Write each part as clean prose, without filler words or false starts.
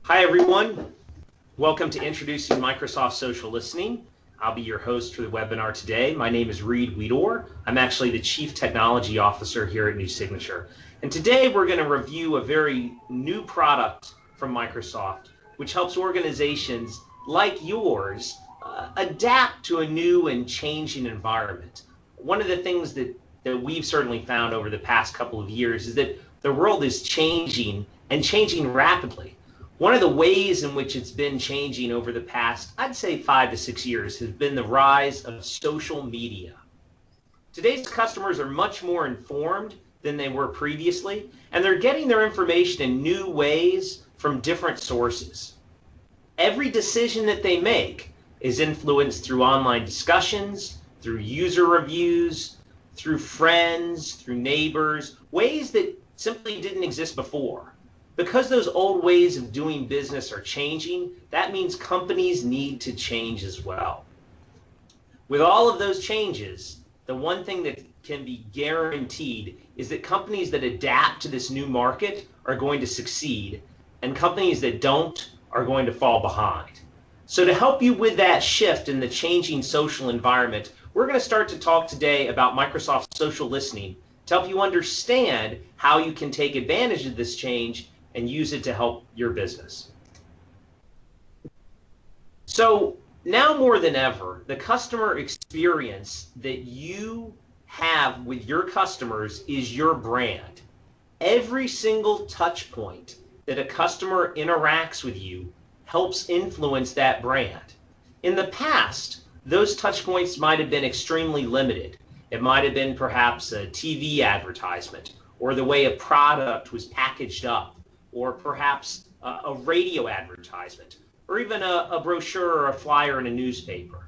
Hi everyone, welcome to Introducing Microsoft Social Listening. I'll be your host for the webinar today. My name is Reed Weedor. I'm actually the Chief Technology Officer here at New Signature. And today we're going to review a very new product from Microsoft, which helps organizations like yours adapt to a new and changing environment. One of the things that we've certainly found over the past couple of years is that the world is changing and changing rapidly. One of the ways in which it's been changing over the past, I'd say 5 to 6 years, has been the rise of social media. Today's customers are much more informed than they were previously, and they're getting their information in new ways from different sources. Every decision that they make is influenced through online discussions, through user reviews, through friends, through neighbors, ways that simply didn't exist before. Because those old ways of doing business are changing, that means companies need to change as well. With all of those changes, the one thing that can be guaranteed is that companies that adapt to this new market are going to succeed, and companies that don't are going to fall behind. So to help you with that shift in the changing social environment, we're going to start to talk today about Microsoft Social Listening to help you understand how you can take advantage of this change and use it to help your business. So now more than ever, the customer experience that you have with your customers is your brand. Every single touch point that a customer interacts with you helps influence that brand. In the past, those touch points might have been extremely limited. It might have been perhaps a TV advertisement, or the way a product was packaged up, or perhaps a radio advertisement, or even a brochure or a flyer in a newspaper.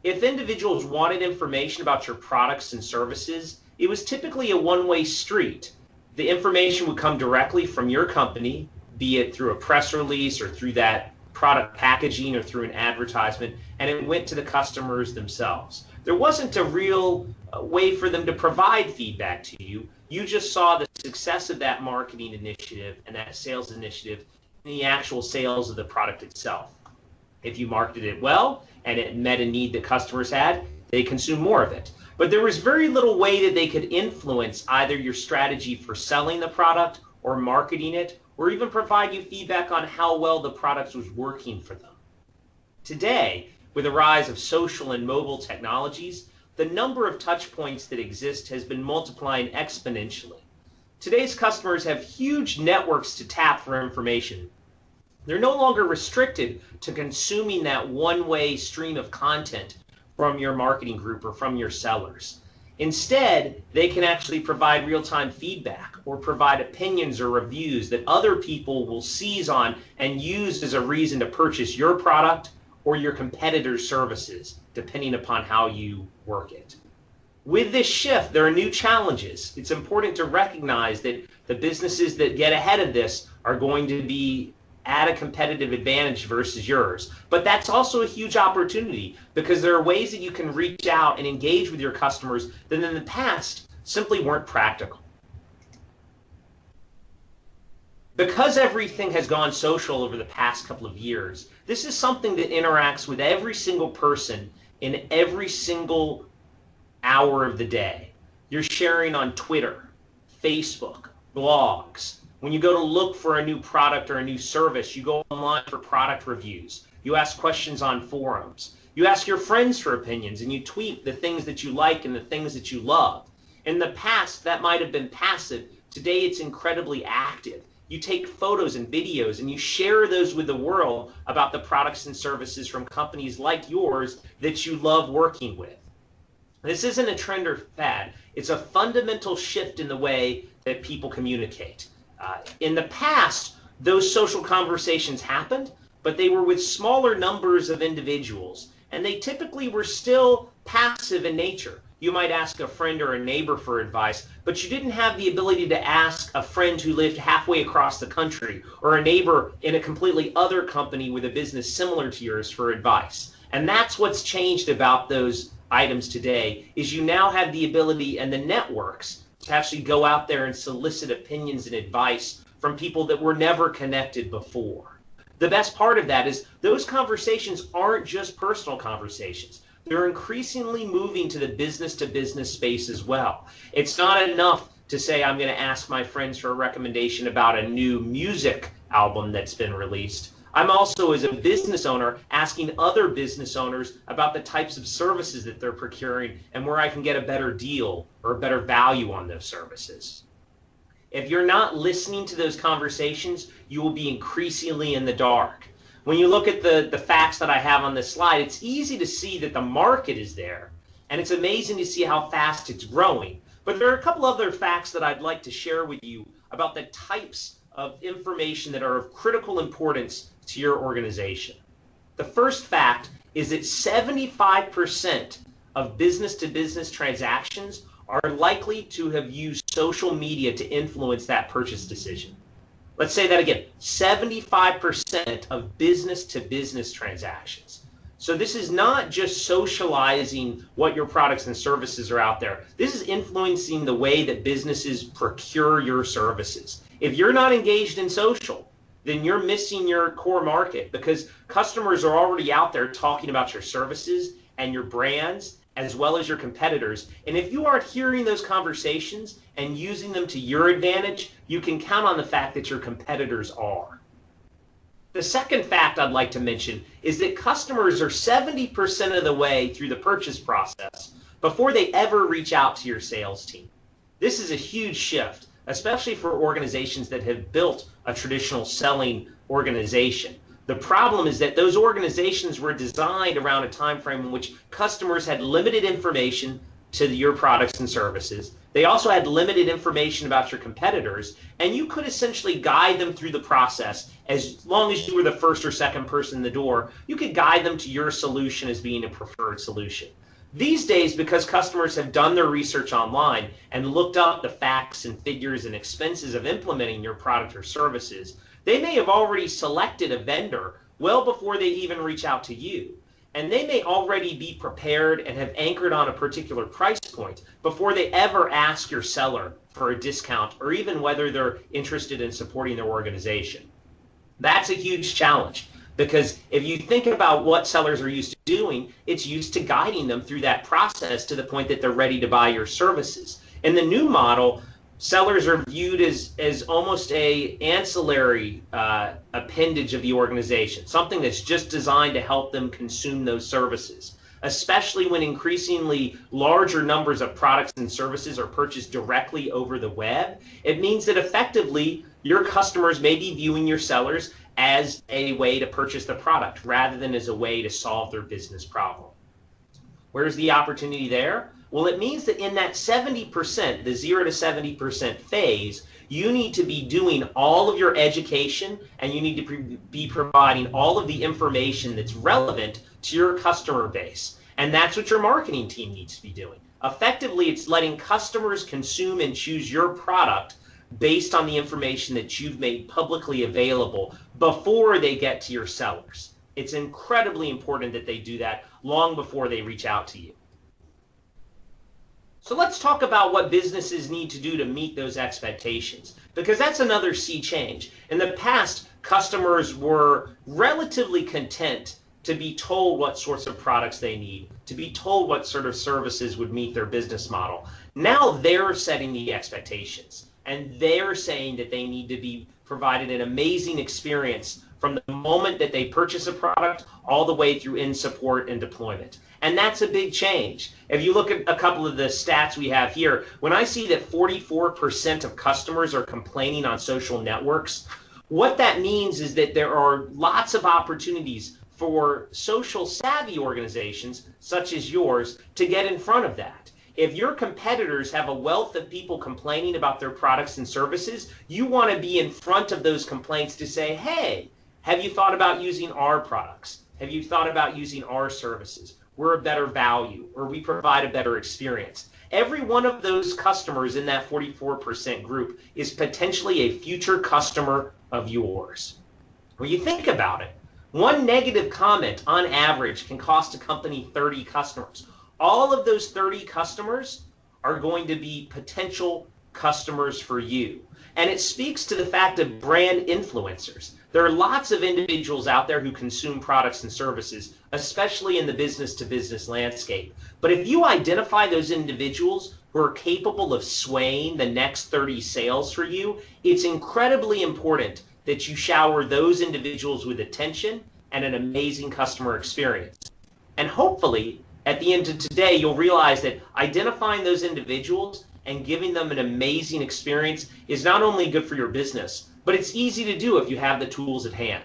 If individuals wanted information about your products and services, it was typically a one-way street. The information would come directly from your company, be it through a press release or through that product packaging or through an advertisement, and it went to the customers themselves. There wasn't a real way for them to provide feedback to you. You just saw the success of that marketing initiative and that sales initiative in the actual sales of the product itself. If you marketed it well and it met a need that customers had, they consumed more of it. But there was very little way that they could influence either your strategy for selling the product or marketing it, or even provide you feedback on how well the product was working for them. Today, with the rise of social and mobile technologies, the number of touch points that exist has been multiplying exponentially. Today's customers have huge networks to tap for information. They're no longer restricted to consuming that one-way stream of content from your marketing group or from your sellers. Instead, they can actually provide real-time feedback or provide opinions or reviews that other people will seize on and use as a reason to purchase your product or your competitors' services, depending upon how you work it. With this shift, there are new challenges. It's important to recognize that the businesses that get ahead of this are going to be at a competitive advantage versus yours. But that's also a huge opportunity, because there are ways that you can reach out and engage with your customers that in the past simply weren't practical. Because everything has gone social over the past couple of years, this is something that interacts with every single person in every single hour of the day. You're sharing on Twitter, Facebook, blogs. When you go to look for a new product or a new service, you go online for product reviews. You ask questions on forums. You ask your friends for opinions, and you tweet the things that you like and the things that you love. In the past, that might have been passive. Today, it's incredibly active. You take photos and videos and you share those with the world about the products and services from companies like yours that you love working with. This isn't a trend or fad. It's a fundamental shift in the way that people communicate. In the past, those social conversations happened, but they were with smaller numbers of individuals, and they typically were still passive in nature. You might ask a friend or a neighbor for advice, but you didn't have the ability to ask a friend who lived halfway across the country or a neighbor in a completely other company with a business similar to yours for advice. And that's what's changed about those items today, is you now have the ability and the networks to actually go out there and solicit opinions and advice from people that were never connected before. The best part of that is those conversations aren't just personal conversations. They're increasingly moving to the business-to-business space as well. It's not enough to say I'm going to ask my friends for a recommendation about a new music album that's been released. I'm also, as a business owner, asking other business owners about the types of services that they're procuring and where I can get a better deal or a better value on those services. If you're not listening to those conversations, you will be increasingly in the dark. When you look at the facts that I have on this slide, it's easy to see that the market is there, and it's amazing to see how fast it's growing. But there are a couple other facts that I'd like to share with you about the types of information that are of critical importance to your organization. The first fact is that 75% of business-to-business transactions are likely to have used social media to influence that purchase decision. Let's say that again, 75% of business-to-business transactions. So this is not just socializing what your products and services are out there. This is influencing the way that businesses procure your services. If you're not engaged in social, then you're missing your core market, because customers are already out there talking about your services and your brands as well as your competitors. And if you aren't hearing those conversations and using them to your advantage, you can count on the fact that your competitors are. The second fact I'd like to mention is that customers are 70% of the way through the purchase process before they ever reach out to your sales team. This is a huge shift, especially for organizations that have built a traditional selling organization. The problem is that those organizations were designed around a time frame in which customers had limited information to your products and services. They also had limited information about your competitors, and you could essentially guide them through the process. As long as you were the first or second person in the door, you could guide them to your solution as being a preferred solution. These days, because customers have done their research online and looked up the facts and figures and expenses of implementing your product or services, they may have already selected a vendor well before they even reach out to you. And they may already be prepared and have anchored on a particular price point before they ever ask your seller for a discount or even whether they're interested in supporting their organization. That's a huge challenge, because if you think about what sellers are used to doing, it's used to guiding them through that process to the point that they're ready to buy your services. In the new model, sellers are viewed as almost a ancillary appendage of the organization, something that's just designed to help them consume those services, especially when increasingly larger numbers of products and services are purchased directly over the web. It means that effectively your customers may be viewing your sellers as a way to purchase the product rather than as a way to solve their business problem. Where's the opportunity there? Well, it means that in that 70%, the 0 to 70% phase, you need to be doing all of your education, and you need to be providing all of the information that's relevant to your customer base. And that's what your marketing team needs to be doing. Effectively, it's letting customers consume and choose your product based on the information that you've made publicly available before they get to your sellers. It's incredibly important that they do that long before they reach out to you. So let's talk about what businesses need to do to meet those expectations, because that's another sea change. In the past, customers were relatively content to be told what sorts of products they need, to be told what sort of services would meet their business model. Now they're setting the expectations, and they're saying that they need to be provided an amazing experience from the moment that they purchase a product all the way through in support and deployment. And that's a big change. If you look at a couple of the stats we have here, when I see that 44% of customers are complaining on social networks, what that means is that there are lots of opportunities for social savvy organizations such as yours to get in front of that. If your competitors have a wealth of people complaining about their products and services, you want to be in front of those complaints to say, hey, have you thought about using our products? Have you thought about using our services? We're a better value, or we provide a better experience. Every one of those customers in that 44% group is potentially a future customer of yours. When you think about it, one negative comment on average can cost a company 30 customers. All of those 30 customers are going to be potential customers for you. And it speaks to the fact of brand influencers. There are lots of individuals out there who consume products and services, especially in the business-to-business landscape. But if you identify those individuals who are capable of swaying the next 30 sales for you, it's incredibly important that you shower those individuals with attention and an amazing customer experience. And hopefully, at the end of today, you'll realize that identifying those individuals and giving them an amazing experience is not only good for your business, but it's easy to do if you have the tools at hand.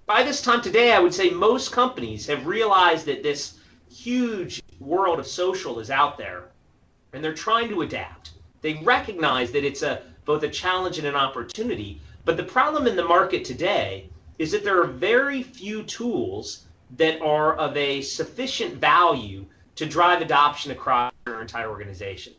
By this time today, I would say most companies have realized that this huge world of social is out there, and they're trying to adapt. They recognize that it's both a challenge and an opportunity, but the problem in the market today is that there are very few tools that are of a sufficient value to drive adoption across your entire organization.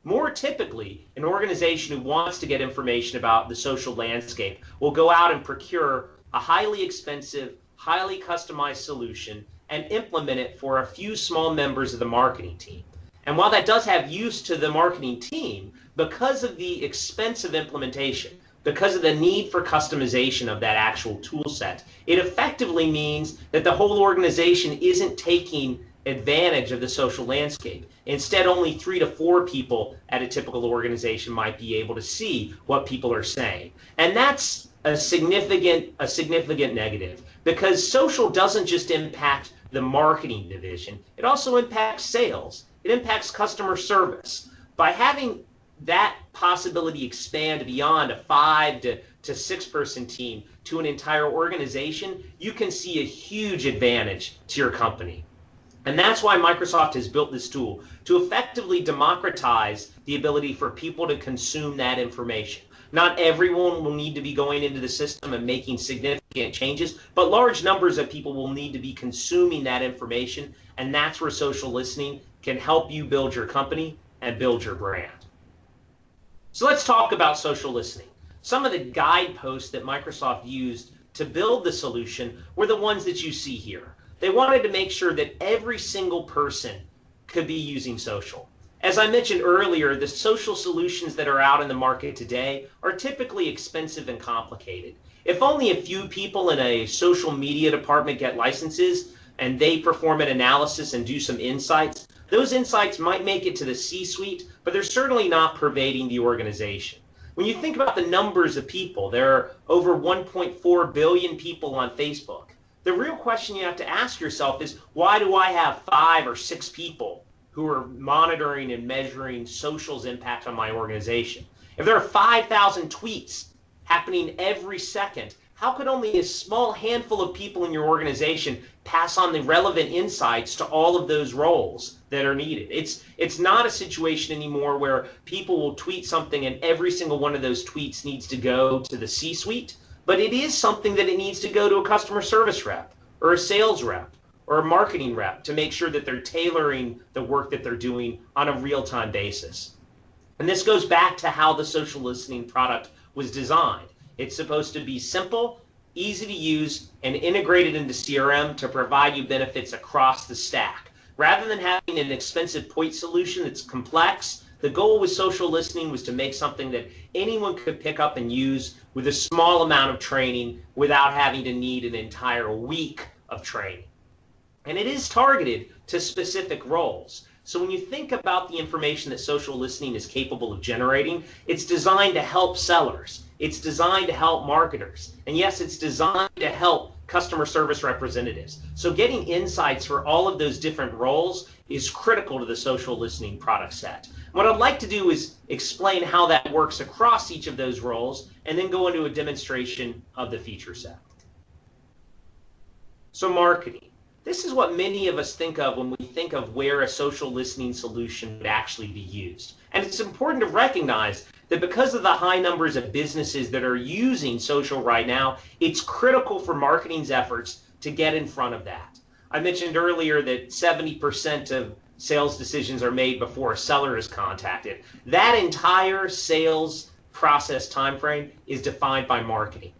More typically, an organization who wants to get information about the social landscape will go out and procure a highly expensive, highly customized solution and implement it for a few small members of the marketing team. And while that does have use to the marketing team, because of the expense of implementation, because of the need for customization of that actual tool set, it effectively means that the whole organization isn't taking advantage of the social landscape. Instead, only 3 to 4 people at a typical organization might be able to see what people are saying. And that's a significant negative, because social doesn't just impact the marketing division, it also impacts sales, it impacts customer service. By having that possibility expand beyond a 5 to 6 person team to an entire organization, you can see a huge advantage to your company. And that's why Microsoft has built this tool to effectively democratize the ability for people to consume that information. Not everyone will need to be going into the system and making significant changes, but large numbers of people will need to be consuming that information, and that's where social listening can help you build your company and build your brand. So let's talk about social listening. Some of the guideposts that Microsoft used to build the solution were the ones that you see here. They wanted to make sure that every single person could be using social. As I mentioned earlier, the social solutions that are out in the market today are typically expensive and complicated. If only a few people in a social media department get licenses and they perform an analysis and do some insights, those insights might make it to the C-suite, but they're certainly not pervading the organization. When you think about the numbers of people, there are over 1.4 billion people on Facebook. The real question you have to ask yourself is, why do I have 5 or 6 people who are monitoring and measuring social's impact on my organization? If there are 5,000 tweets happening every second, how could only a small handful of people in your organization pass on the relevant insights to all of those roles that are needed? It's not a situation anymore where people will tweet something and every single one of those tweets needs to go to the C-suite, but it is something that it needs to go to a customer service rep or a sales rep or a marketing rep to make sure that they're tailoring the work that they're doing on a real-time basis. And this goes back to how the social listening product was designed. It's supposed to be simple, easy to use, and integrated into CRM to provide you benefits across the stack. Rather than having an expensive point solution that's complex, the goal with social listening was to make something that anyone could pick up and use with a small amount of training without having to need an entire week of training. And it is targeted to specific roles. So when you think about the information that social listening is capable of generating, it's designed to help sellers. It's designed to help marketers. And yes, it's designed to help customer service representatives. So getting insights for all of those different roles is critical to the social listening product set. What I'd like to do is explain how that works across each of those roles and then go into a demonstration of the feature set. So marketing. This is what many of us think of when we think of where a social listening solution would actually be used. And it's important to recognize that because of the high numbers of businesses that are using social right now, it's critical for marketing's efforts to get in front of that. I mentioned earlier that 70% of sales decisions are made before a seller is contacted. That entire sales process timeframe is defined by marketing.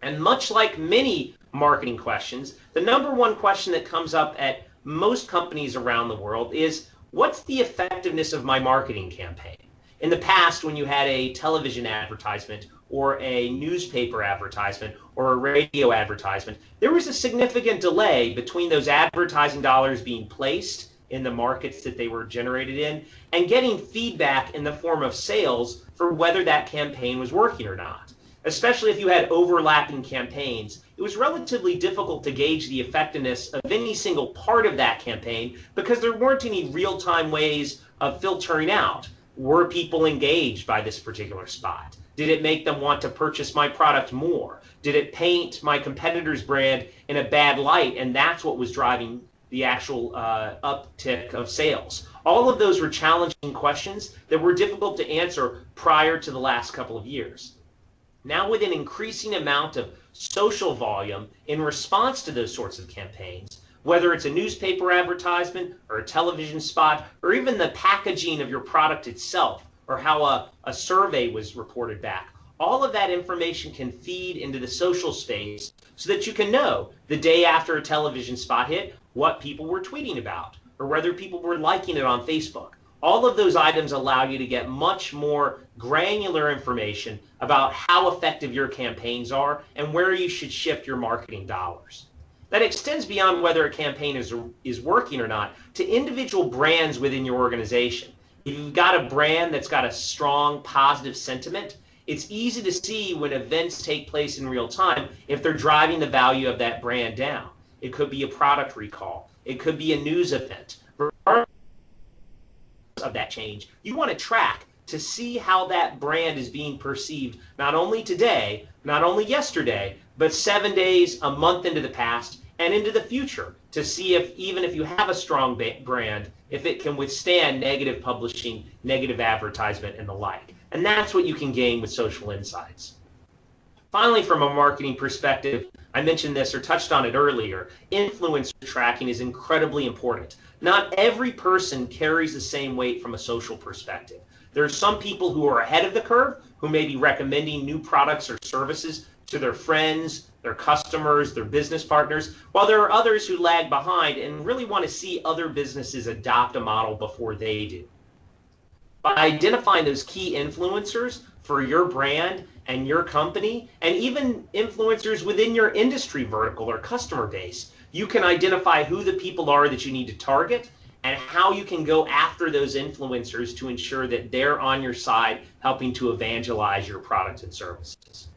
And much like many marketing questions, the number one question that comes up at most companies around the world is, what's the effectiveness of my marketing campaign? In the past, when you had a television advertisement or a newspaper advertisement or a radio advertisement, there was a significant delay between those advertising dollars being placed in the markets that they were generated in and getting feedback in the form of sales for whether that campaign was working or not. Especially if you had overlapping campaigns, it was relatively difficult to gauge the effectiveness of any single part of that campaign because there weren't any real-time ways of filtering out. Were people engaged by this particular spot? Did it make them want to purchase my product more? Did it paint my competitor's brand in a bad light, and that's what was driving the actual uptick of sales? All of those were challenging questions that were difficult to answer prior to the last couple of years. Now, with an increasing amount of social volume in response to those sorts of campaigns, whether it's a newspaper advertisement or a television spot or even the packaging of your product itself or how a survey was reported back, all of that information can feed into the social space so that you can know the day after a television spot hit what people were tweeting about or whether people were liking it on Facebook. All of those items allow you to get much more granular information about how effective your campaigns are and where you should shift your marketing dollars. That extends beyond whether a campaign is working or not to individual brands within your organization. If you've got a brand that's got a strong positive sentiment, it's easy to see when events take place in real time if they're driving the value of that brand down. It could be a product recall. It could be a news event. Regardless of that change, you want to track to see how that brand is being perceived, not only today, not only yesterday, but 7 days, a month into the past, and into the future, to see if, even if you have a strong brand, if it can withstand negative publishing, negative advertisement, and the like. And that's what you can gain with social insights. Finally, from a marketing perspective, I mentioned this or touched on it earlier, influencer tracking is incredibly important. Not every person carries the same weight from a social perspective. There are some people who are ahead of the curve, who may be recommending new products or services to their friends, their customers, their business partners, while there are others who lag behind and really want to see other businesses adopt a model before they do. By identifying those key influencers for your brand and your company, and even influencers within your industry vertical or customer base, you can identify who the people are that you need to target and how you can go after those influencers to ensure that they're on your side helping to evangelize your product and services.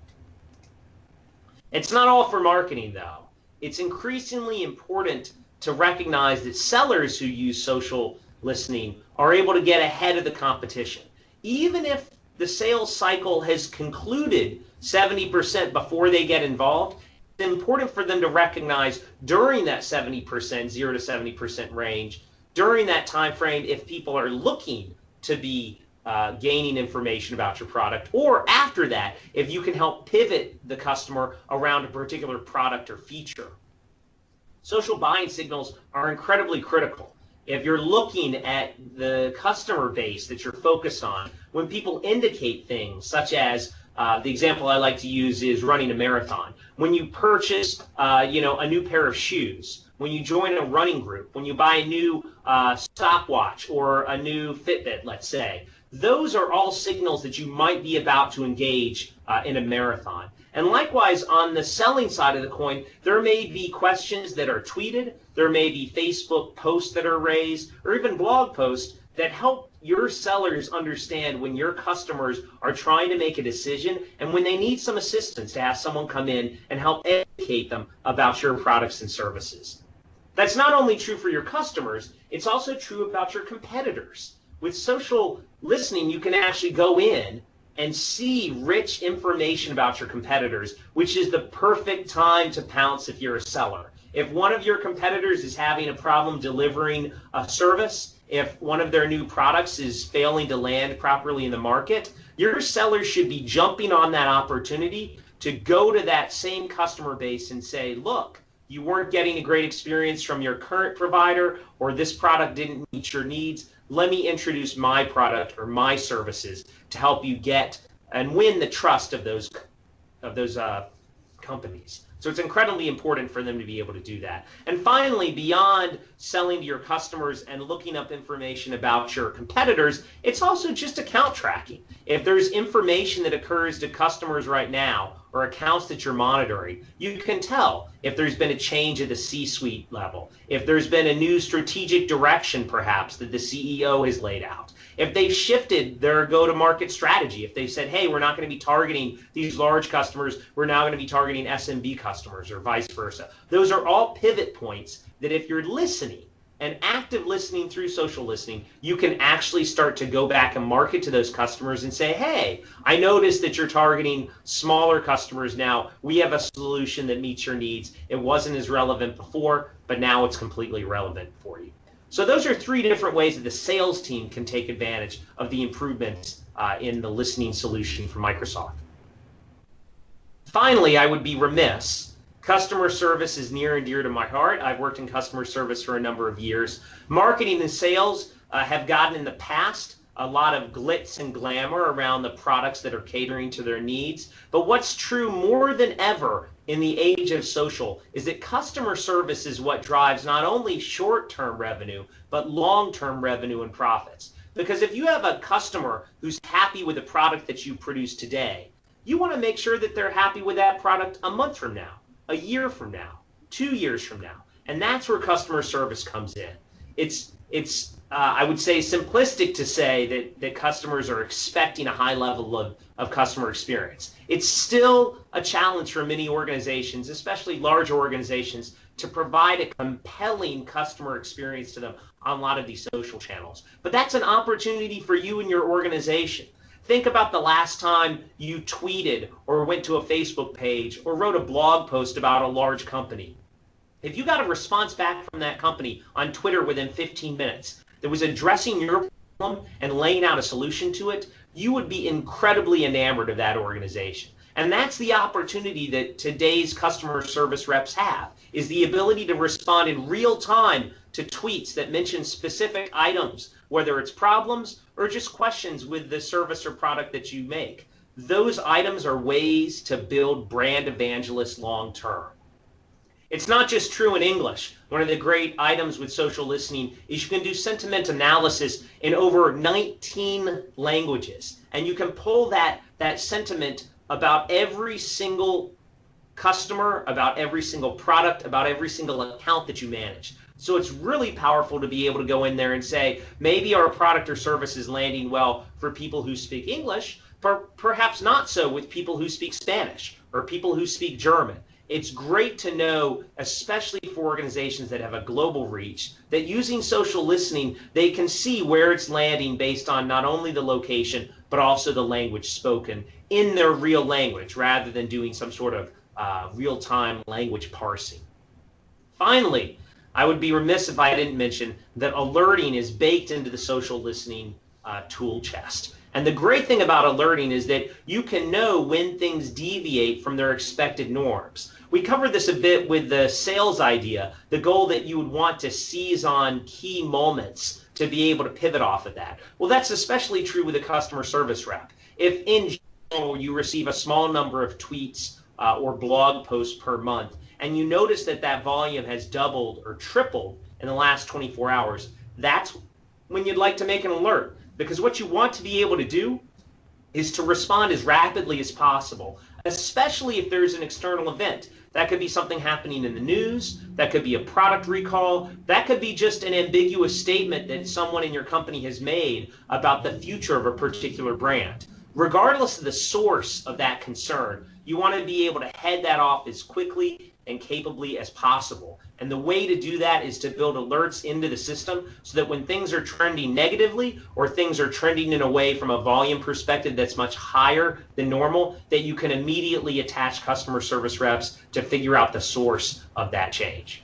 It's not all for marketing, though. It's increasingly important to recognize that sellers who use social listening are able to get ahead of the competition. Even if the sales cycle has concluded 70% before they get involved, it's important for them to recognize during that 70%, 0 to 70% range, during that time frame, if people are looking to be gaining information about your product, or after that, if you can help pivot the customer around a particular product or feature. Social buying signals are incredibly critical. If you're looking at the customer base that you're focused on, when people indicate things such as, the example I like to use is running a marathon. When you purchase a new pair of shoes, when you join a running group, when you buy a new stopwatch or a new Fitbit, let's say, those are all signals that you might be about to engage in a marathon. And likewise, on the selling side of the coin, there may be questions that are tweeted, there may be Facebook posts that are raised, or even blog posts that help your sellers understand when your customers are trying to make a decision and when they need some assistance to have someone come in and help educate them about your products and services. That's not only true for your customers, it's also true about your competitors. With social listening, you can actually go in and see rich information about your competitors, which is the perfect time to pounce if you're a seller. If one of your competitors is having a problem delivering a service, if one of their new products is failing to land properly in the market, your sellers should be jumping on that opportunity to go to that same customer base and say, look, you weren't getting a great experience from your current provider, or this product didn't meet your needs. Let me introduce my product or my services to help you get and win the trust of those companies. So it's incredibly important for them to be able to do that. And finally, beyond selling to your customers and looking up information about your competitors, it's also just account tracking. If there's information that occurs to customers right now or accounts that you're monitoring, you can tell if there's been a change at the C-suite level, if there's been a new strategic direction perhaps that the CEO has laid out, if they've shifted their go-to-market strategy, if they've said, hey, we're not going to be targeting these large customers, we're now going to be targeting SMB customers, or vice versa. Those are all pivot points that if you're listening and active listening through social listening, you can actually start to go back and market to those customers and say, hey, I noticed that you're targeting smaller customers now. We have a solution that meets your needs. It wasn't as relevant before, but now it's completely relevant for you. So those are 3 different ways that the sales team can take advantage of the improvements in the listening solution from Microsoft. Finally, I would be remiss. Customer service is near and dear to my heart. I've worked in customer service for a number of years. Marketing and sales have gotten in the past a lot of glitz and glamour around the products that are catering to their needs. But what's true more than ever in the age of social is that customer service is what drives not only short-term revenue, but long-term revenue and profits. Because if you have a customer who's happy with the product that you produce today, you want to make sure that they're happy with that product a month from now, a year from now, 2 years from now. And that's where customer service comes in. It's I would say simplistic to say that customers are expecting a high level of customer experience. It's still a challenge for many organizations, especially large organizations, to provide a compelling customer experience to them on a lot of these social channels. But that's an opportunity for you and your organization. Think about the last time you tweeted or went to a Facebook page or wrote a blog post about a large company. If you got a response back from that company on Twitter within 15 minutes that was addressing your problem and laying out a solution to it, you would be incredibly enamored of that organization. And that's the opportunity that today's customer service reps have, is the ability to respond in real time to tweets that mention specific items, whether it's problems or just questions with the service or product that you make. Those items are ways to build brand evangelists long term. It's not just true in English. One of the great items with social listening is you can do sentiment analysis in over 19 languages. And you can pull that sentiment about every single customer, about every single product, about every single account that you manage. So it's really powerful to be able to go in there and say, maybe our product or service is landing well for people who speak English, but perhaps not so with people who speak Spanish or people who speak German. It's great to know, especially for organizations that have a global reach, that using social listening, they can see where it's landing based on not only the location, but also the language spoken in their real language, rather than doing some sort of real-time language parsing. Finally, I would be remiss if I didn't mention that alerting is baked into the social listening tool chest. And the great thing about alerting is that you can know when things deviate from their expected norms. We covered this a bit with the sales idea, the goal that you would want to seize on key moments to be able to pivot off of that. Well, that's especially true with a customer service rep. If in general you receive a small number of tweets or blog posts per month, and you notice that that volume has doubled or tripled in the last 24 hours, that's when you'd like to make an alert. Because what you want to be able to do is to respond as rapidly as possible, especially if there's an external event. That could be something happening in the news, that could be a product recall, that could be just an ambiguous statement that someone in your company has made about the future of a particular brand. Regardless of the source of that concern, you want to be able to head that off as quickly and capably as possible. And the way to do that is to build alerts into the system so that when things are trending negatively or things are trending in a way from a volume perspective that's much higher than normal, that you can immediately attach customer service reps to figure out the source of that change.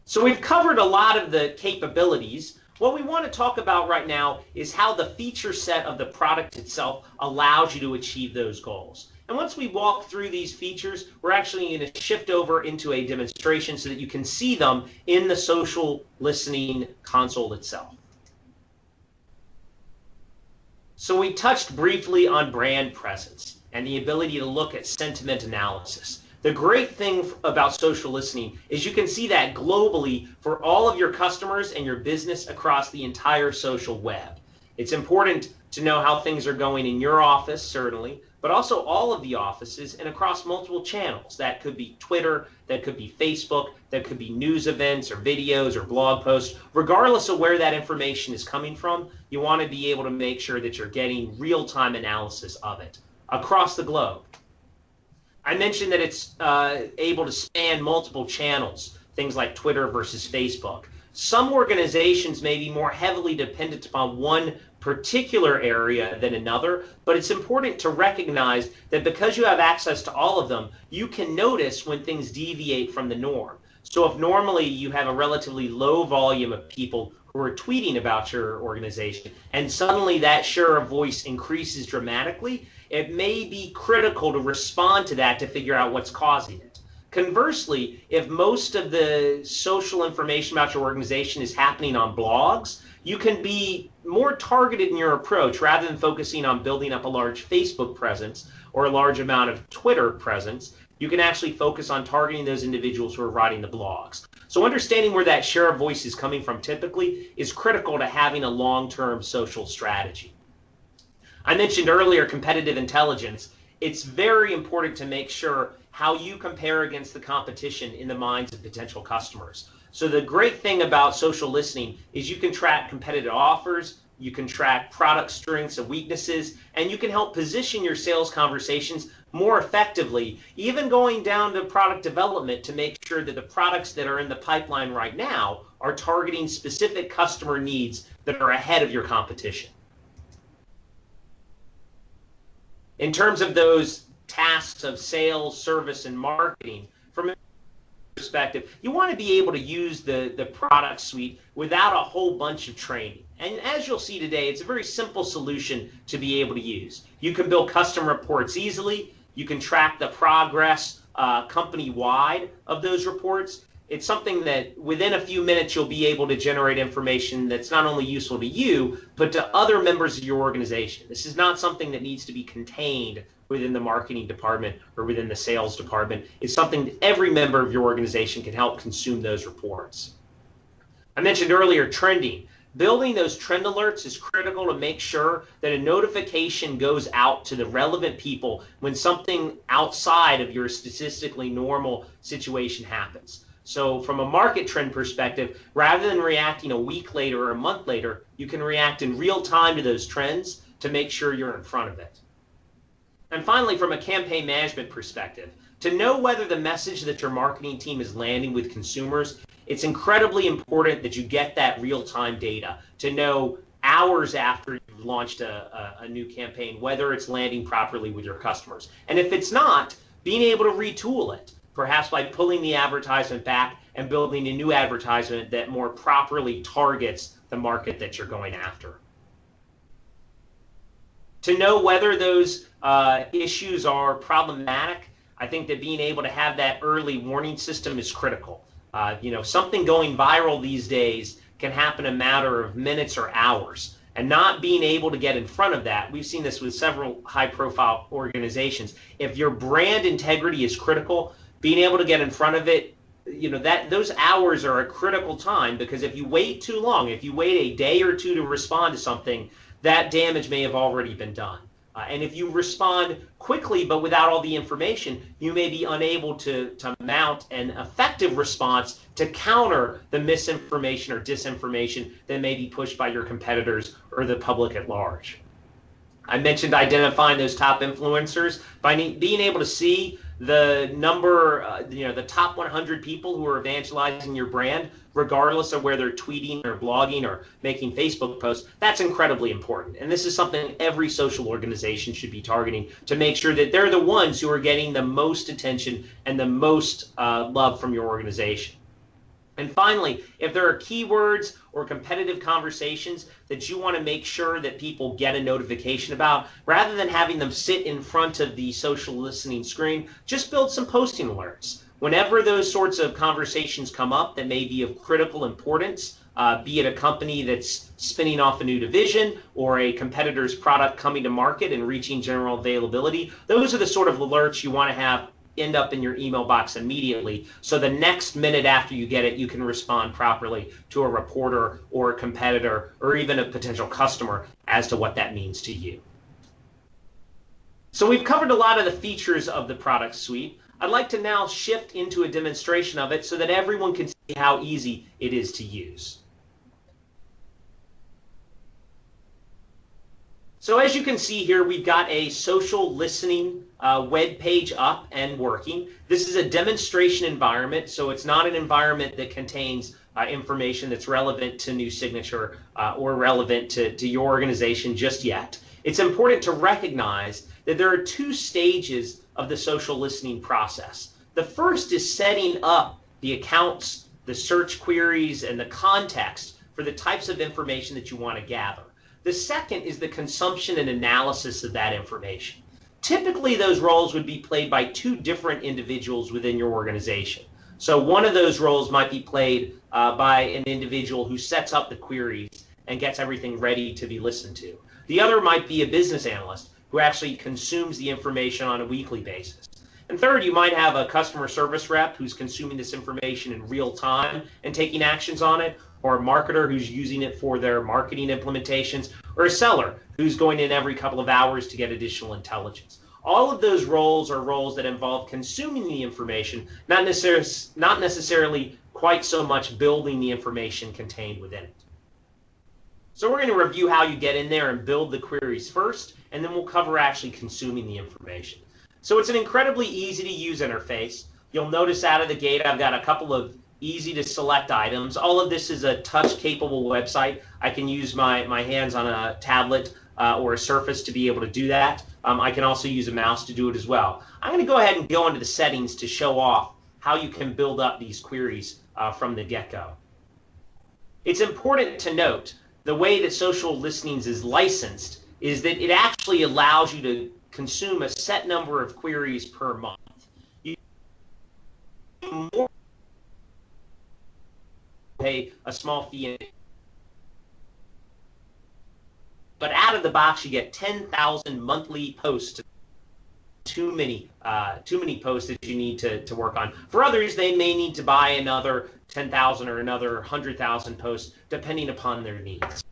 So we've covered a lot of the capabilities. What we want to talk about right now is how the feature set of the product itself allows you to achieve those goals. And once we walk through these features, we're actually going to shift over into a demonstration so that you can see them in the social listening console itself. So we touched briefly on brand presence and the ability to look at sentiment analysis. The great thing about social listening is you can see that globally for all of your customers and your business across the entire social web. It's important to know how things are going in your office, certainly, but also all of the offices and across multiple channels. That could be Twitter, that could be Facebook, that could be news events or videos or blog posts. Regardless of where that information is coming from, you want to be able to make sure that you're getting real-time analysis of it across the globe. I mentioned that it's able to span multiple channels, things like Twitter versus Facebook. Some organizations may be more heavily dependent upon one particular area than another, but it's important to recognize that because you have access to all of them, you can notice when things deviate from the norm. So if normally you have a relatively low volume of people who are tweeting about your organization, and suddenly that share of voice increases dramatically, it may be critical to respond to that to figure out what's causing it. Conversely, if most of the social information about your organization is happening on blogs, you can be more targeted in your approach rather than focusing on building up a large Facebook presence or a large amount of Twitter presence. You can actually focus on targeting those individuals who are writing the blogs. So understanding where that share of voice is coming from typically is critical to having a long-term social strategy. I mentioned earlier competitive intelligence. It's very important to make sure how you compare against the competition in the minds of potential customers. So the great thing about social listening is you can track competitive offers, you can track product strengths and weaknesses, and you can help position your sales conversations more effectively, even going down to product development to make sure that the products that are in the pipeline right now are targeting specific customer needs that are ahead of your competition. In terms of those tasks of sales, service, and marketing, from a perspective, you want to be able to use the product suite without a whole bunch of training. And as you'll see today, it's a very simple solution to be able to use. You can build custom reports easily. You can track the progress company-wide of those reports. It's something that within a few minutes you'll be able to generate information that's not only useful to you, but to other members of your organization. This is not something that needs to be contained within the marketing department or within the sales department. It's something that every member of your organization can help consume those reports. I mentioned earlier trending. Building those trend alerts is critical to make sure that a notification goes out to the relevant people when something outside of your statistically normal situation happens. So from a market trend perspective, rather than reacting a week later or a month later, you can react in real time to those trends to make sure you're in front of it. And finally, from a campaign management perspective, to know whether the message that your marketing team is landing with consumers, it's incredibly important that you get that real-time data to know hours after you've launched a new campaign whether it's landing properly with your customers. And if it's not, being able to retool it, perhaps by pulling the advertisement back and building a new advertisement that more properly targets the market that you're going after. To know whether those issues are problematic, I think that being able to have that early warning system is critical. Something going viral these days can happen in a matter of minutes or hours. And not being able to get in front of that, we've seen this with several high-profile organizations. If your brand integrity is critical, being able to get in front of it, those hours are a critical time, because if you wait too long, if you wait a day or two to respond to something, that damage may have already been done. And if you respond quickly but without all the information, you may be unable to mount an effective response to counter the misinformation or disinformation that may be pushed by your competitors or the public at large. I mentioned identifying those top influencers. By being able to see the number, the top 100 people who are evangelizing your brand, regardless of where they're tweeting or blogging or making Facebook posts, that's incredibly important. And this is something every social organization should be targeting to make sure that they're the ones who are getting the most attention and the most love from your organization. And finally, if there are keywords or competitive conversations that you want to make sure that people get a notification about, rather than having them sit in front of the social listening screen, just build some posting alerts. Whenever those sorts of conversations come up that may be of critical importance be it a company that's spinning off a new division or a competitor's product coming to market and reaching general availability. Those are the sort of alerts you want to have end up in your email box immediately, so the next minute after you get it, you can respond properly to a reporter or a competitor or even a potential customer as to what that means to you. So we've covered a lot of the features of the product suite. I'd like to now shift into a demonstration of it so that everyone can see how easy it is to use. So as you can see here, we've got a social listening web page up and working. This is a demonstration environment, so it's not an environment that contains information that's relevant to New Signature or relevant to your organization just yet. It's important to recognize that there are two stages of the social listening process. The first is setting up the accounts, the search queries, and the context for the types of information that you want to gather. The second is the consumption and analysis of that information. Typically, those roles would be played by two different individuals within your organization. So one of those roles might be played by an individual who sets up the queries and gets everything ready to be listened to. The other might be a business analyst who actually consumes the information on a weekly basis. And third, you might have a customer service rep who's consuming this information in real time and taking actions on it, or a marketer who's using it for their marketing implementations, or a seller who's going in every couple of hours to get additional intelligence. All of those roles are roles that involve consuming the information, not necessarily quite so much building the information contained within it. So we're going to review how you get in there and build the queries first, and then we'll cover actually consuming the information. So it's an incredibly easy to use interface. You'll notice out of the gate I've got a couple of easy to select items. All of this is a touch capable website. I can use my hands on a tablet or a Surface to be able to do that. I can also use a mouse to do it as well. I'm going to go ahead and go into the settings to show off how you can build up these queries from the get-go. It's important to note the way that social listenings is licensed is that it actually allows you to consume a set number of queries per month. You pay a small fee, but out of the box you get 10,000 monthly posts. Too many posts that you need to work on. For others, they may need to buy another 10,000 or another 100,000 posts depending upon their needs.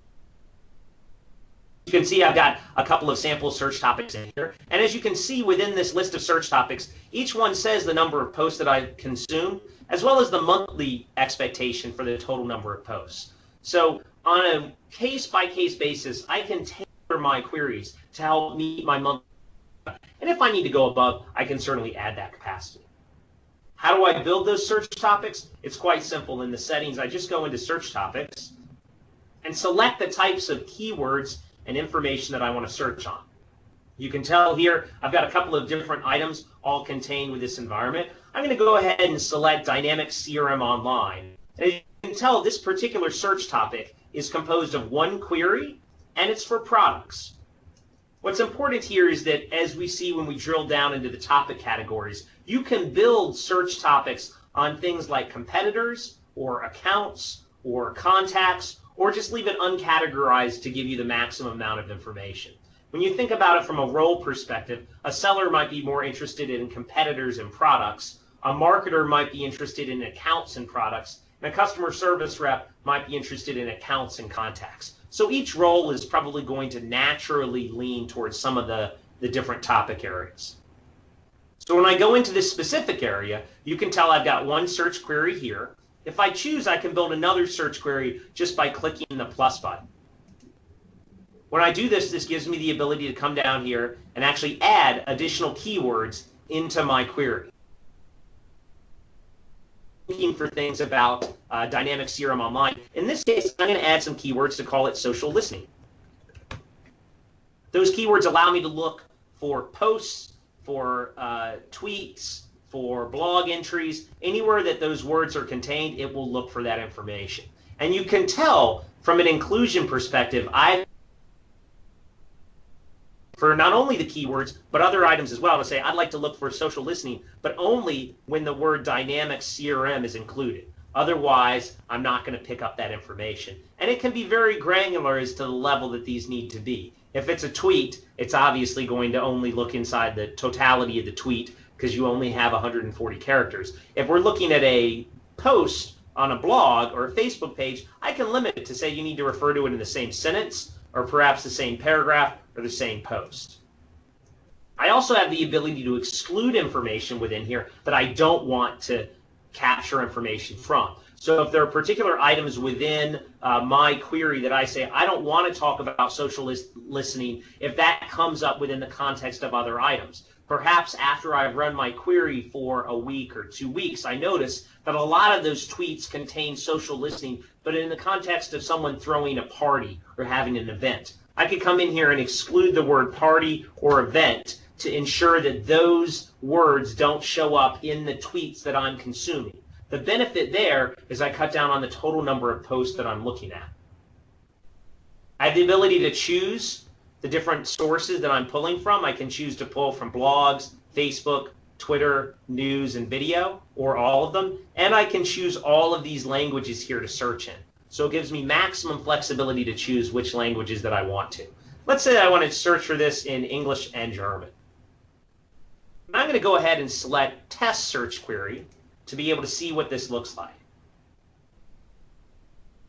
You can see I've got a couple of sample search topics in here, and as you can see within this list of search topics, each one says the number of posts that I consume as well as the monthly expectation for the total number of posts. So on a case-by-case basis, I can tailor my queries to help meet my monthly. And if I need to go above, I can certainly add that capacity. How do I build those search topics? It's quite simple. In the settings, I just go into search topics and select the types of keywords and information that I want to search on. You can tell here I've got a couple of different items all contained with this environment. I'm going to go ahead and select Dynamics CRM Online. And as you can tell, this particular search topic is composed of one query, and it's for products. What's important here is that as we see when we drill down into the topic categories, you can build search topics on things like competitors or accounts or contacts, or just leave it uncategorized to give you the maximum amount of information. When you think about it from a role perspective, a seller might be more interested in competitors and products, a marketer might be interested in accounts and products, and a customer service rep might be interested in accounts and contacts. So each role is probably going to naturally lean towards some of the different topic areas. So when I go into this specific area, you can tell I've got one search query here. If I choose, I can build another search query just by clicking the plus button. When I do this, this gives me the ability to come down here and actually add additional keywords into my query. Looking for things about Dynamics CRM Online. In this case, I'm going to add some keywords to call it social listening. Those keywords allow me to look for posts, for tweets, for blog entries. Anywhere that those words are contained, it will look for that information. And you can tell from an inclusion perspective, for not only the keywords, but other items as well, to say I'd like to look for social listening, but only when the word Dynamics CRM is included. Otherwise, I'm not going to pick up that information. And it can be very granular as to the level that these need to be. If it's a tweet, it's obviously going to only look inside the totality of the tweet because you only have 140 characters. If we're looking at a post on a blog or a Facebook page, I can limit it to say you need to refer to it in the same sentence or perhaps the same paragraph or the same post. I also have the ability to exclude information within here that I don't want to capture information from. So if there are particular items within my query that I say, I don't want to talk about social listening if that comes up within the context of other items. Perhaps after I've run my query for a week or 2 weeks, I notice that a lot of those tweets contain social listening, but in the context of someone throwing a party or having an event. I could come in here and exclude the word party or event to ensure that those words don't show up in the tweets that I'm consuming. The benefit there is I cut down on the total number of posts that I'm looking at. I have the ability to choose the different sources that I'm pulling from. I can choose to pull from blogs, Facebook, Twitter, news, and video, or all of them. And I can choose all of these languages here to search in. So it gives me maximum flexibility to choose which languages that I want to. Let's say I want to search for this in English and German. I'm going to go ahead and select Test Search Query to be able to see what this looks like.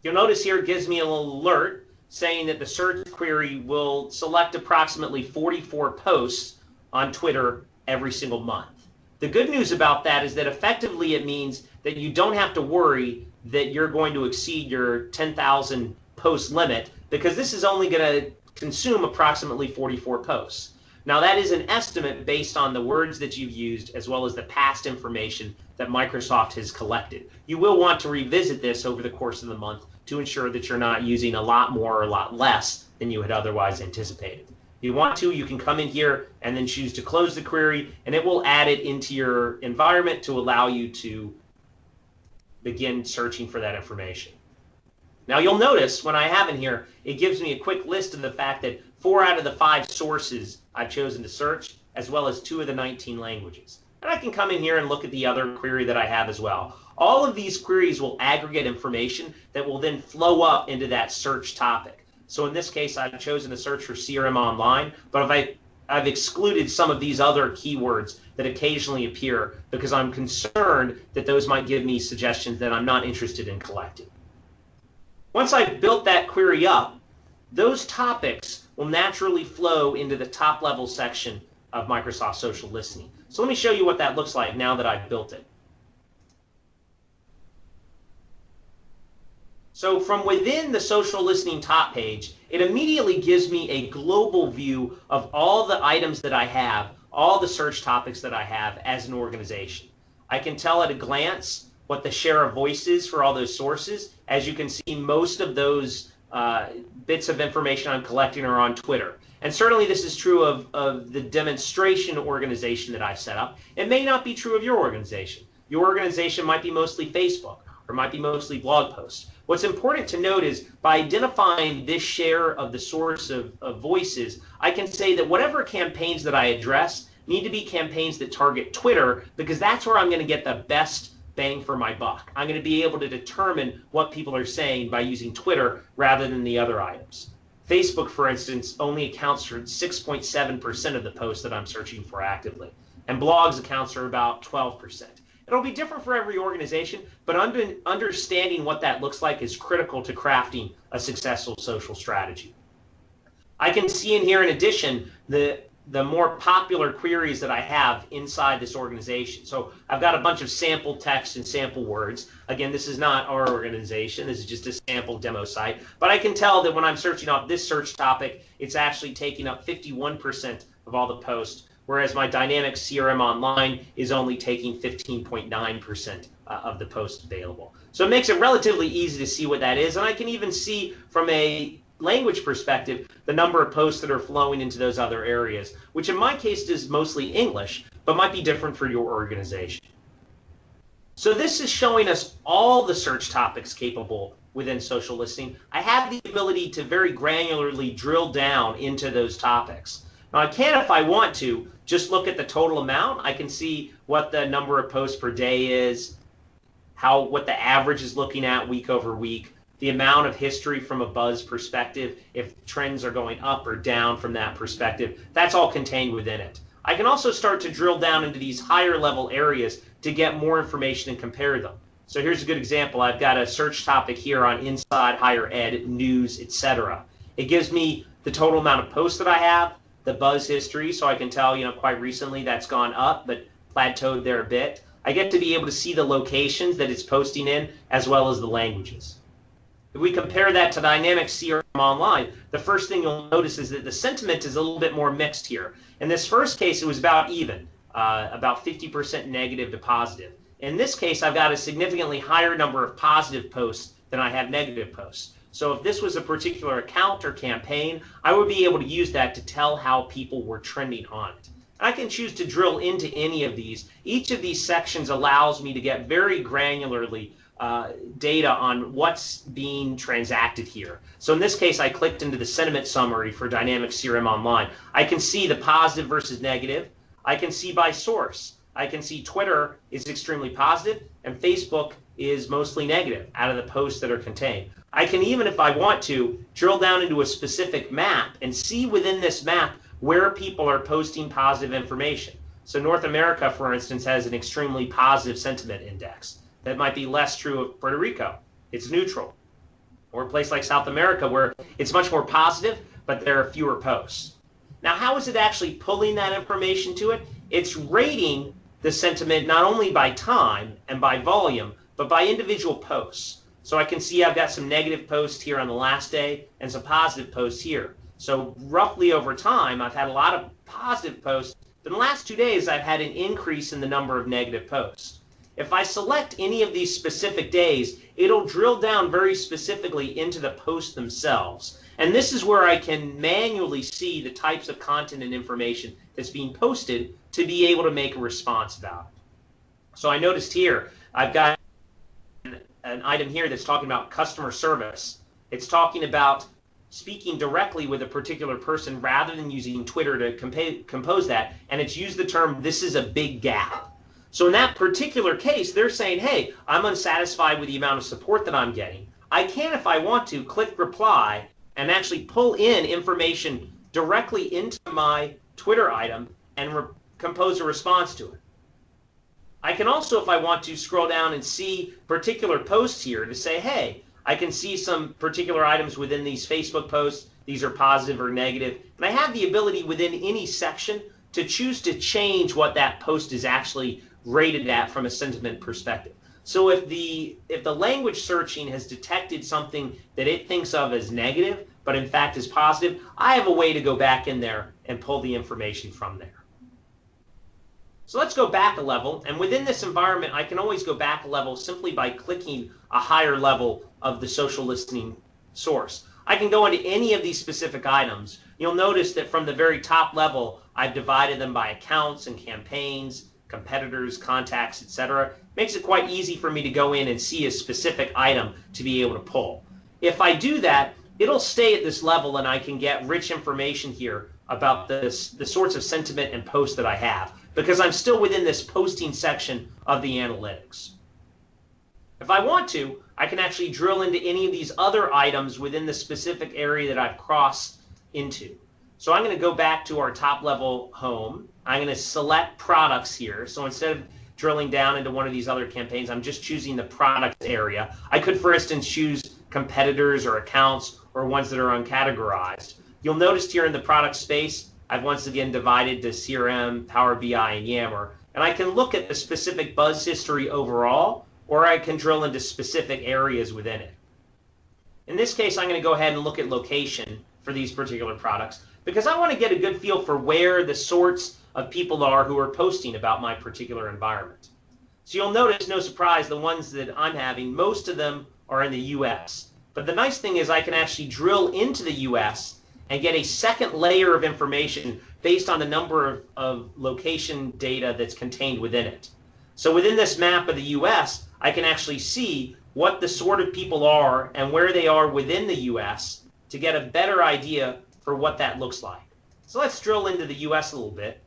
You'll notice here it gives me a little alert saying that the search query will select approximately 44 posts on Twitter every single month. The good news about that is that effectively it means that you don't have to worry that you're going to exceed your 10,000 post limit because this is only going to consume approximately 44 posts. Now that is an estimate based on the words that you've used as well as the past information that Microsoft has collected. You will want to revisit this over the course of the month to ensure that you're not using a lot more or a lot less than you had otherwise anticipated. If you want to, you can come in here and then choose to close the query, and it will add it into your environment to allow you to begin searching for that information. Now you'll notice when I have in here, it gives me a quick list of the fact that 4 out of the 5 sources I've chosen to search, as well as 2 of the 19 languages. And I can come in here and look at the other query that I have as well. All of these queries will aggregate information that will then flow up into that search topic. So in this case, I've chosen to search for CRM online, but if I've excluded some of these other keywords that occasionally appear because I'm concerned that those might give me suggestions that I'm not interested in collecting. Once I've built that query up, those topics will naturally flow into the top level section of Microsoft Social Listening. So let me show you what that looks like now that I've built it. So from within the social listening top page, it immediately gives me a global view of all the items that I have, all the search topics that I have as an organization. I can tell at a glance what the share of voice is for all those sources. As you can see, most of those bits of information I'm collecting are on Twitter. And certainly this is true of the demonstration organization that I've set up. It may not be true of your organization. Your organization might be mostly Facebook or might be mostly blog posts. What's important to note is by identifying this share of the source of voices, I can say that whatever campaigns that I address need to be campaigns that target Twitter because that's where I'm going to get the best bang for my buck. I'm going to be able to determine what people are saying by using Twitter rather than the other items. Facebook, for instance, only accounts for 6.7% of the posts that I'm searching for actively, and blogs accounts for about 12%. It'll be different for every organization, but understanding what that looks like is critical to crafting a successful social strategy. I can see in here, in addition, the more popular queries that I have inside this organization. So I've got a bunch of sample text and sample words. Again, this is not our organization. This is just a sample demo site. But I can tell that when I'm searching off this search topic, it's actually taking up 51% of all the posts, whereas my Dynamics CRM Online is only taking 15.9% of the posts available. So it makes it relatively easy to see what that is. And I can even see from a language perspective the number of posts that are flowing into those other areas, which in my case is mostly English, but might be different for your organization. So this is showing us all the search topics capable within social listening. I have the ability to very granularly drill down into those topics. Now I can, if I want to, just look at the total amount. I can see what the number of posts per day is, what the average is looking at week over week, the amount of history from a buzz perspective, if trends are going up or down from that perspective. That's all contained within it. I can also start to drill down into these higher level areas to get more information and compare them. So here's a good example. I've got a search topic here on inside higher ed, news, etc. It gives me the total amount of posts that I have, the buzz history, so I can tell, quite recently that's gone up, but plateaued there a bit. I get to be able to see the locations that it's posting in, as well as the languages. If we compare that to Dynamics CRM Online, the first thing you'll notice is that the sentiment is a little bit more mixed here. In this first case, it was about even, about 50% negative to positive. In this case, I've got a significantly higher number of positive posts than I have negative posts. So if this was a particular account or campaign, I would be able to use that to tell how people were trending on it. I can choose to drill into any of these. Each of these sections allows me to get very granularly data on what's being transacted here. So in this case, I clicked into the sentiment summary for Dynamics CRM Online. I can see the positive versus negative. I can see by source. I can see Twitter is extremely positive and Facebook is mostly negative out of the posts that are contained. I can even, if I want to, drill down into a specific map and see within this map where people are posting positive information. So North America, for instance, has an extremely positive sentiment index. That might be less true of Puerto Rico. It's neutral. Or a place like South America where it's much more positive, but there are fewer posts. Now, how is it actually pulling that information to it? It's rating the sentiment not only by time and by volume, but by individual posts. So I can see I've got some negative posts here on the last day and some positive posts here. So roughly over time, I've had a lot of positive posts, but in the last 2 days, I've had an increase in the number of negative posts. If I select any of these specific days, it'll drill down very specifically into the posts themselves. And this is where I can manually see the types of content and information that's being posted to be able to make a response about it. So I noticed here, I've got an item here that's talking about customer service. It's talking about speaking directly with a particular person rather than using Twitter to compose that, and it's used the term, this is a big gap. So in that particular case, they're saying, hey, I'm unsatisfied with the amount of support that I'm getting. I can, if I want to, click reply and actually pull in information directly into my Twitter item and compose a response to it. I can also, if I want to, scroll down and see particular posts here to say, hey, I can see some particular items within these Facebook posts. These are positive or negative. And I have the ability within any section to choose to change what that post is actually rated at from a sentiment perspective. So if the language searching has detected something that it thinks of as negative, but in fact is positive, I have a way to go back in there and pull the information from there. So let's go back a level, and within this environment, I can always go back a level simply by clicking a higher level of the social listening source. I can go into any of these specific items. You'll notice that from the very top level, I've divided them by accounts and campaigns, competitors, contacts, etc. Makes it quite easy for me to go in and see a specific item to be able to pull. If I do that, it'll stay at this level and I can get rich information here about the sorts of sentiment and posts that I have, because I'm still within this posting section of the analytics. If I want to, I can actually drill into any of these other items within the specific area that I've crossed into. So I'm going to go back to our top level home. I'm going to select products here. So instead of drilling down into one of these other campaigns, I'm just choosing the product area. I could, for instance, choose competitors or accounts or ones that are uncategorized. You'll notice here in the product space, I've once again divided to CRM, Power BI, and Yammer. And I can look at the specific buzz history overall, or I can drill into specific areas within it. In this case, I'm going to go ahead and look at location for these particular products, because I want to get a good feel for where the sorts of people are who are posting about my particular environment. So you'll notice, no surprise, the ones that I'm having, most of them are in the US. But the nice thing is I can actually drill into the US and get a second layer of information based on the number of location data that's contained within it. So within this map of the US, I can actually see what the sort of people are and where they are within the US to get a better idea for what that looks like. So let's drill into the US a little bit.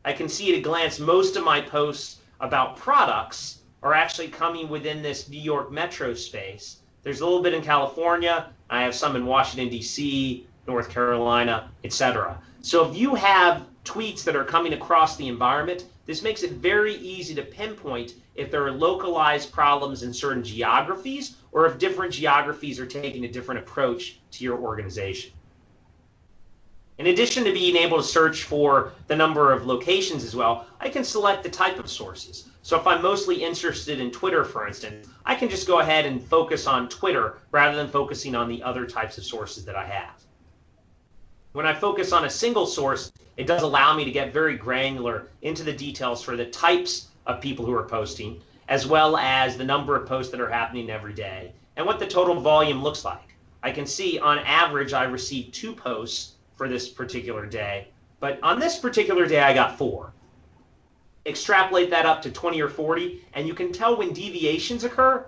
I can see at a glance most of my posts about products are actually coming within this New York metro space. There's a little bit in California. I have some in Washington, D.C., North Carolina, etc. So if you have tweets that are coming across the environment, this makes it very easy to pinpoint if there are localized problems in certain geographies or if different geographies are taking a different approach to your organization. In addition to being able to search for the number of locations as well, I can select the type of sources. So if I'm mostly interested in Twitter, for instance, I can just go ahead and focus on Twitter rather than focusing on the other types of sources that I have. When I focus on a single source, it does allow me to get very granular into the details for the types of people who are posting, as well as the number of posts that are happening every day, and what the total volume looks like. I can see on average I received 2 posts for this particular day, but on this particular day I got 4. Extrapolate that up to 20 or 40, and you can tell when deviations occur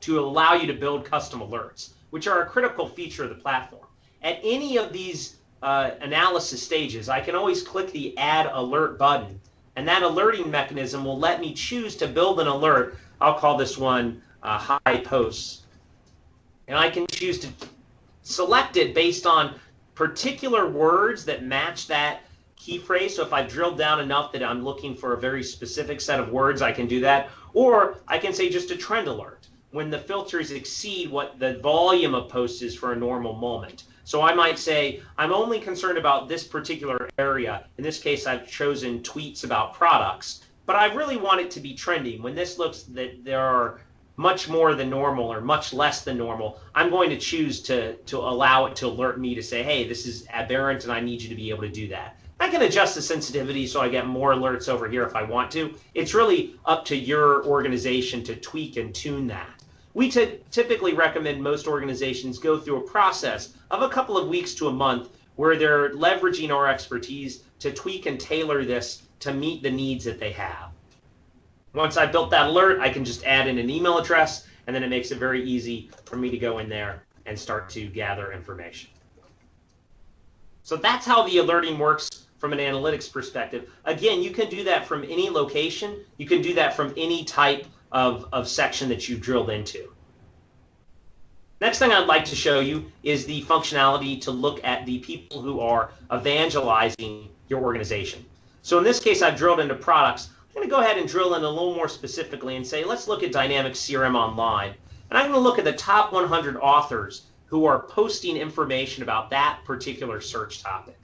to allow you to build custom alerts, which are a critical feature of the platform. At any of these analysis stages, I can always click the Add Alert button, and that alerting mechanism will let me choose to build an alert. I'll call this one High Posts. And I can choose to select it based on particular words that match that key phrase. So if I've drilled down enough that I'm looking for a very specific set of words, I can do that. Or I can say just a trend alert when the filters exceed what the volume of posts is for a normal moment. So I might say, I'm only concerned about this particular area. In this case, I've chosen tweets about products, but I really want it to be trending. When this looks that there are much more than normal or much less than normal, I'm going to choose to allow it to alert me to say, hey, this is aberrant and I need you to be able to do that. I can adjust the sensitivity so I get more alerts over here if I want to. It's really up to your organization to tweak and tune that. We typically recommend most organizations go through a process of a couple of weeks to a month where they're leveraging our expertise to tweak and tailor this to meet the needs that they have. Once I've built that alert, I can just add in an email address, and then it makes it very easy for me to go in there and start to gather information. So that's how the alerting works from an analytics perspective. Again, you can do that from any location. You can do that from any type of section that you've drilled into. Next thing I'd like to show you is the functionality to look at the people who are evangelizing your organization. So in this case, I've drilled into products. I'm going to go ahead and drill in a little more specifically and say, let's look at Dynamics CRM Online. And I'm going to look at the top 100 authors who are posting information about that particular search topic.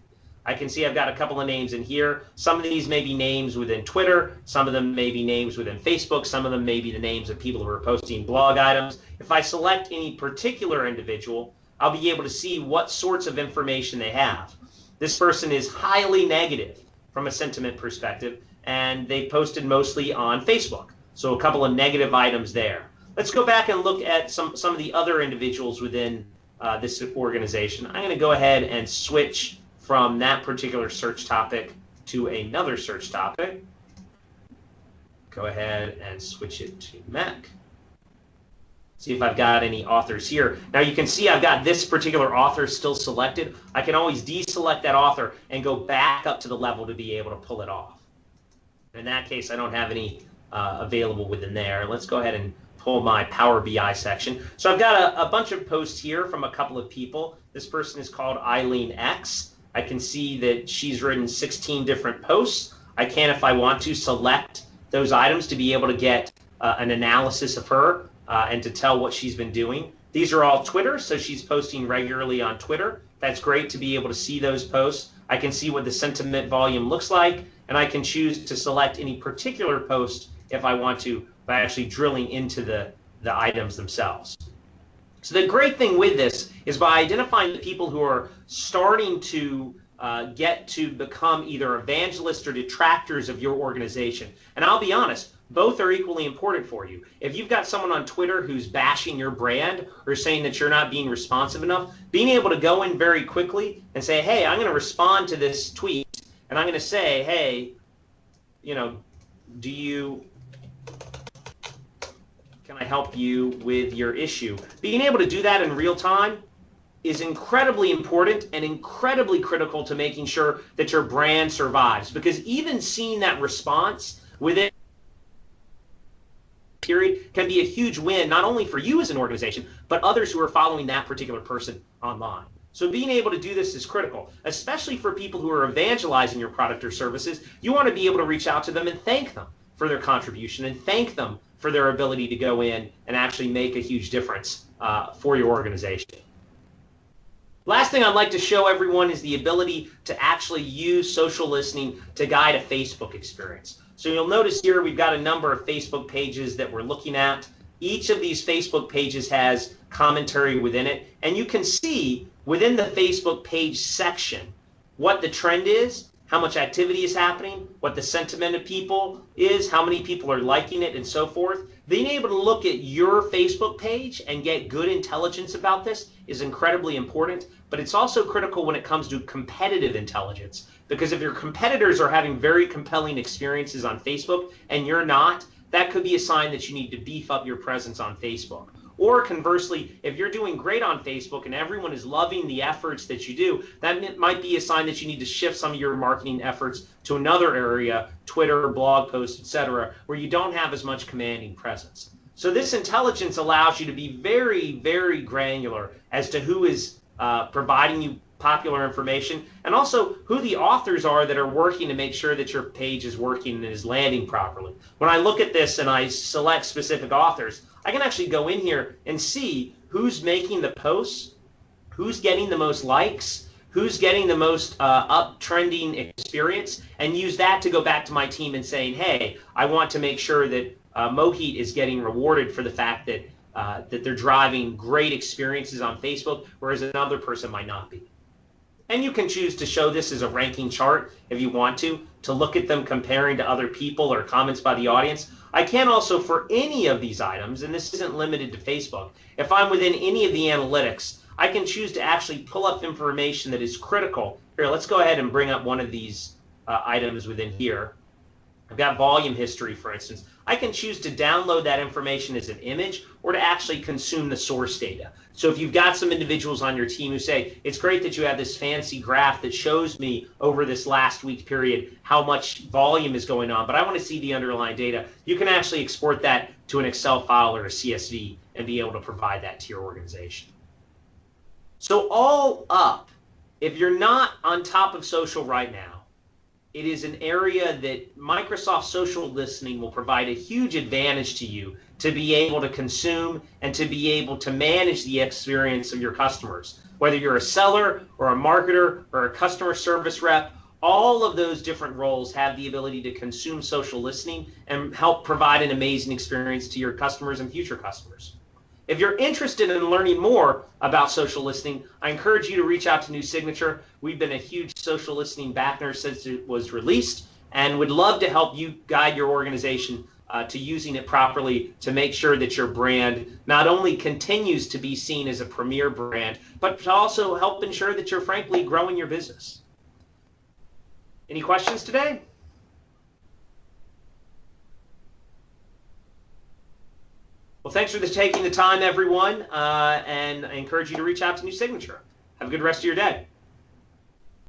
I can see I've got a couple of names in here. Some of these may be names within Twitter. Some of them may be names within Facebook. Some of them may be the names of people who are posting blog items. If I select any particular individual, I'll be able to see what sorts of information they have. This person is highly negative from a sentiment perspective, and they posted mostly on Facebook. So a couple of negative items there. Let's go back and look at some of the other individuals within this organization. I'm going to go ahead and switch from that particular search topic to another search topic. Go ahead and switch it to Mac. See if I've got any authors here. Now you can see I've got this particular author still selected. I can always deselect that author and go back up to the level to be able to pull it off. In that case, I don't have any available within there. Let's go ahead and pull my Power BI section. So I've got a bunch of posts here from a couple of people. This person is called Eileen X. I can see that she's written 16 different posts. I can, if I want to, select those items to be able to get an analysis of her and to tell what she's been doing. These are all Twitter, so she's posting regularly on Twitter. That's great to be able to see those posts. I can see what the sentiment volume looks like, and I can choose to select any particular post if I want to by actually drilling into the items themselves. So the great thing with this is by identifying the people who are starting to get to become either evangelists or detractors of your organization. And I'll be honest, both are equally important for you. If you've got someone on Twitter who's bashing your brand or saying that you're not being responsive enough, being able to go in very quickly and say, hey, I'm going to respond to this tweet, and I'm going to say, hey, you know, can I help you with your issue? Being able to do that in real time is incredibly important and incredibly critical to making sure that your brand survives, because even seeing that response within period can be a huge win, not only for you as an organization, but others who are following that particular person online. So being able to do this is critical, especially for people who are evangelizing your product or services. You want to be able to reach out to them and thank them for their contribution and thank them for their ability to go in and actually make a huge difference for your organization. Last thing I'd like to show everyone is the ability to actually use social listening to guide a Facebook experience. So you'll notice here we've got a number of Facebook pages that we're looking at. Each of these Facebook pages has commentary within it, and you can see within the Facebook page section what the trend is, how much activity is happening, what the sentiment of people is, how many people are liking it, and so forth. Being able to look at your Facebook page and get good intelligence about this is incredibly important, but it's also critical when it comes to competitive intelligence, because if your competitors are having very compelling experiences on Facebook and you're not, that could be a sign that you need to beef up your presence on Facebook. Or conversely, if you're doing great on Facebook and everyone is loving the efforts that you do, that might be a sign that you need to shift some of your marketing efforts to another area, Twitter, blog posts, etc., where you don't have as much commanding presence. So this intelligence allows you to be very, very granular as to who is providing you popular information, and also who the authors are that are working to make sure that your page is working and is landing properly. When I look at this and I select specific authors, I can actually go in here and see who's making the posts, who's getting the most likes, who's getting the most uptrending experience, and use that to go back to my team and saying, hey, I want to make sure that Mohit is getting rewarded for the fact that that they're driving great experiences on Facebook, whereas another person might not be. And you can choose to show this as a ranking chart if you want to look at them comparing to other people or comments by the audience. I can also, for any of these items, and this isn't limited to Facebook, if I'm within any of the analytics, I can choose to actually pull up information that is critical. Here, let's go ahead and bring up one of these items within here. I've got volume history, for instance. I can choose to download that information as an image or to actually consume the source data. So if you've got some individuals on your team who say, it's great that you have this fancy graph that shows me over this last week period how much volume is going on, but I want to see the underlying data, you can actually export that to an Excel file or a CSV and be able to provide that to your organization. So all up, if you're not on top of social right now, it is an area that Microsoft Social Listening will provide a huge advantage to you to be able to consume and to be able to manage the experience of your customers. Whether you're a seller or a marketer or a customer service rep, all of those different roles have the ability to consume social listening and help provide an amazing experience to your customers and future customers. If you're interested in learning more about social listening, I encourage you to reach out to New Signature. We've been a huge social listening backer since it was released, and would love to help you guide your organization to using it properly to make sure that your brand not only continues to be seen as a premier brand, but to also help ensure that you're frankly growing your business. Any questions today? Well, thanks for taking the time, everyone, and I encourage you to reach out to New Signature. Have a good rest of your day.